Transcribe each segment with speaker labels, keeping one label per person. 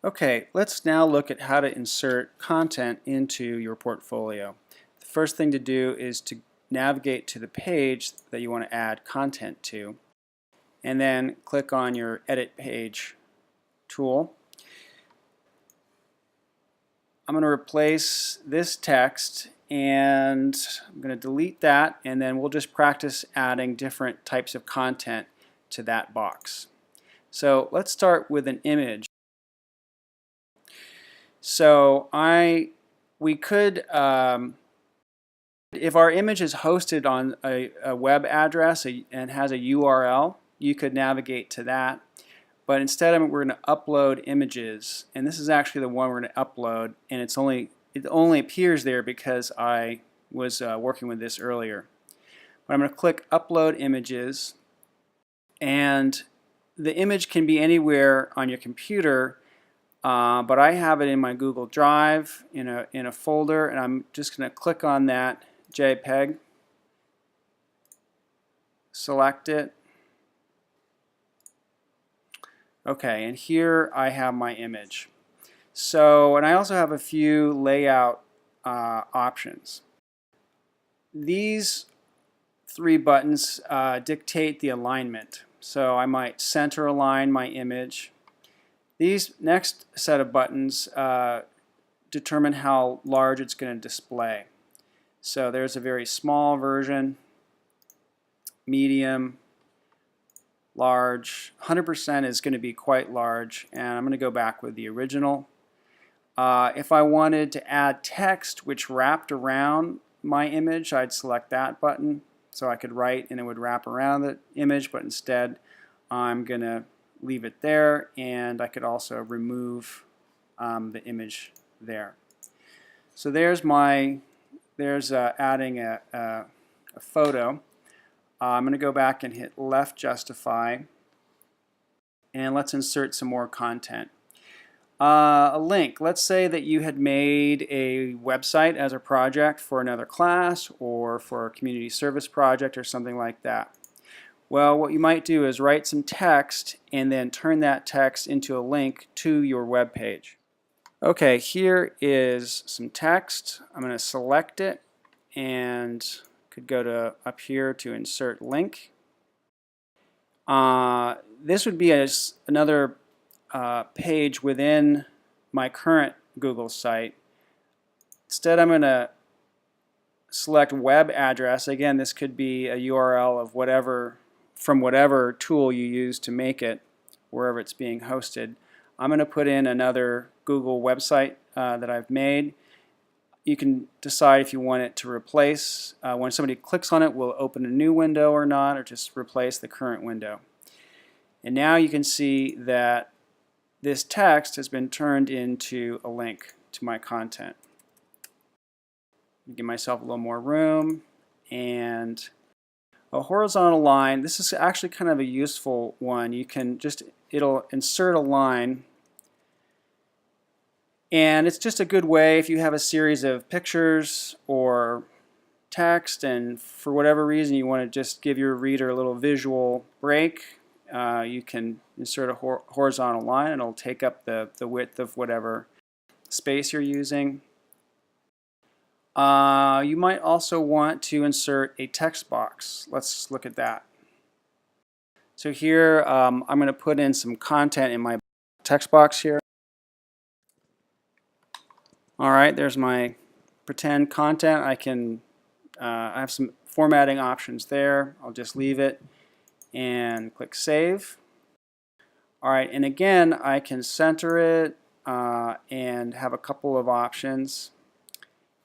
Speaker 1: Okay, let's now look at how to insert content into your portfolio. The first thing to do is to navigate to the page that you want to add content to, and then click on your Edit Page tool. I'm going to replace this text, and I'm going to delete that, and then we'll just practice adding different types of content to that box. So let's start with an image. So we could, if our image is hosted on a web address and has a URL, you could navigate to that. But instead we're going to upload images, and this is actually the one we're going to upload, and it only appears there because I was working with this earlier. But I'm going to click Upload Images, and the image can be anywhere on your computer. But I have it in my Google Drive in a folder, and I'm just going to click on that JPEG, select it. Okay, and here I have my image. So, and I also have a few layout options. These three buttons dictate the alignment. So I might center align my image. These next set of buttons determine how large it's going to display. So there's a very small version, medium, large. 100% is going to be quite large, and I'm going to go back with the original. If I wanted to add text which wrapped around my image, I'd select that button. So I could write and it would wrap around the image, but instead I'm going to leave it there, and I could also remove the image there. So there's adding a photo. I'm going to go back and hit left justify, and let's insert some more content. A link. Let's say that you had made a website as a project for another class or for a community service project or something like that. Well, what you might do is write some text and then turn that text into a link to your web page. Okay, here is some text. I'm going to select it and could go to up here to insert link. This would be another page within my current Google site. Instead, I'm going to select web address. Again, this could be a URL of from whatever tool you use to make it, wherever it's being hosted. I'm going to put in another Google website that I've made. You can decide if you want it to replace. When somebody clicks on it, will it open a new window or not, or just replace the current window. And now you can see that this text has been turned into a link to my content. Give myself a little more room, and a horizontal line. This is actually kind of a useful one. You can it'll insert a line, and it's just a good way if you have a series of pictures or text and for whatever reason you want to just give your reader a little visual break. You can insert a horizontal line, and it'll take up the width of whatever space you're using. You might also want to insert a text box. Let's look at that. So here I'm going to put in some content in my text box here. Alright, there's my pretend content. I have some formatting options there. I'll just leave it and click Save. Alright, and again I can center it and have a couple of options.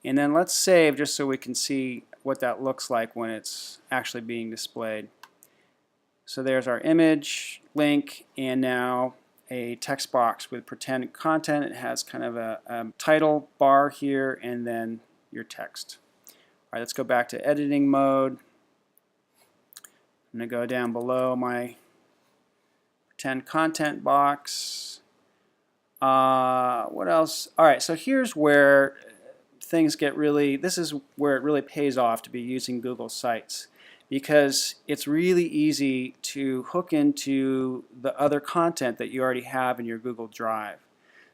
Speaker 1: And then let's save just so we can see what that looks like when it's actually being displayed. So there's our image, link, and now a text box with pretend content. It has kind of a title bar here and then your text. Alright, let's go back to editing mode. I'm going to go down below my pretend content box. What else? Alright, so here's where this is where it really pays off to be using Google Sites, because it's really easy to hook into the other content that you already have in your Google Drive.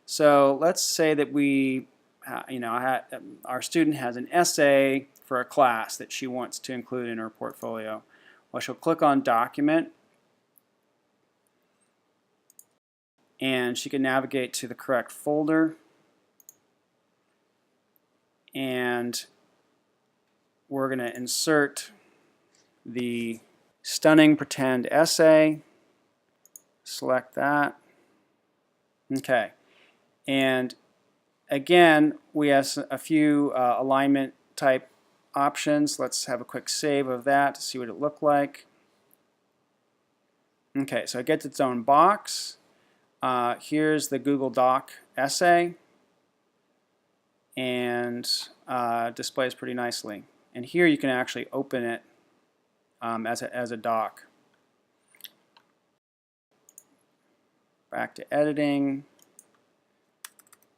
Speaker 1: So let's say that we, our student has an essay for a class that she wants to include in her portfolio. Well, she'll click on Document, and she can navigate to the correct folder, and we're going to insert the Stunning Pretend Essay. Select that. Okay. And again, we have a few alignment type options. Let's have a quick save of that to see what it looked like. Okay, so it gets its own box. Here's the Google Doc essay, and displays pretty nicely. And here you can actually open it as a doc. Back to editing.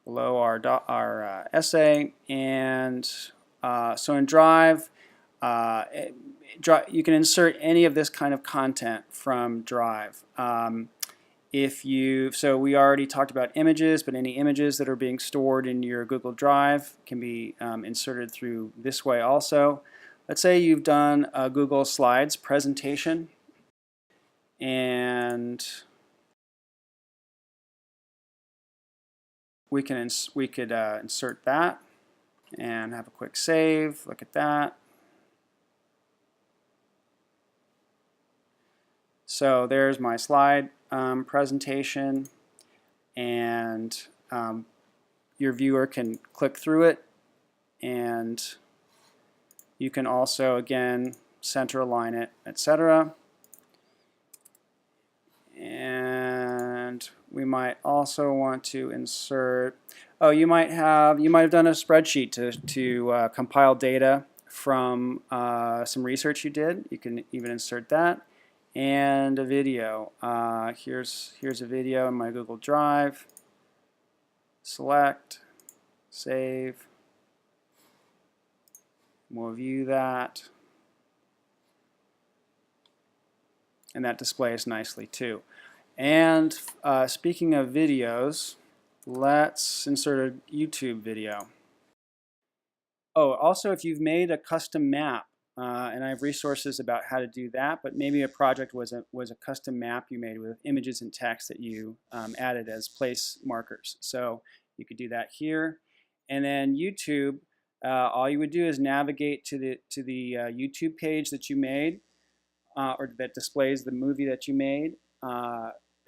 Speaker 1: Below our essay, and so in Drive, you can insert any of this kind of content from Drive. So we already talked about images, but any images that are being stored in your Google Drive can be inserted through this way also. Let's say you've done a Google Slides presentation, and we could insert that and have a quick save. Look at that. So there's my slide presentation, and your viewer can click through it, and you can also again center align it, etc. And we might also want to insert, you might have done a spreadsheet to compile data from some research you did. You can even insert that, and a video. Here's a video in my Google Drive. Select, save. We'll view that, and that displays nicely too. And speaking of videos, let's insert a YouTube video. Oh, also if you've made a custom map, and I have resources about how to do that, but maybe a project was a custom map you made with images and text that you added as place markers. So you could do that here. And then YouTube, all you would do is navigate to the YouTube page that you made, or that displays the movie that you made.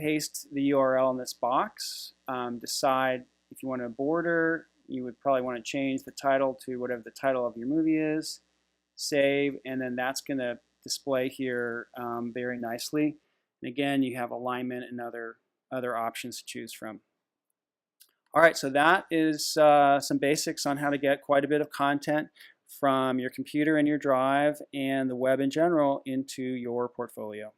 Speaker 1: Paste the URL in this box, decide if you want a border. You would probably want to change the title to whatever the title of your movie is, save, and then that's going to display here very nicely. And again, you have alignment and other options to choose from. All right, so that is some basics on how to get quite a bit of content from your computer and your Drive and the web in general into your portfolio.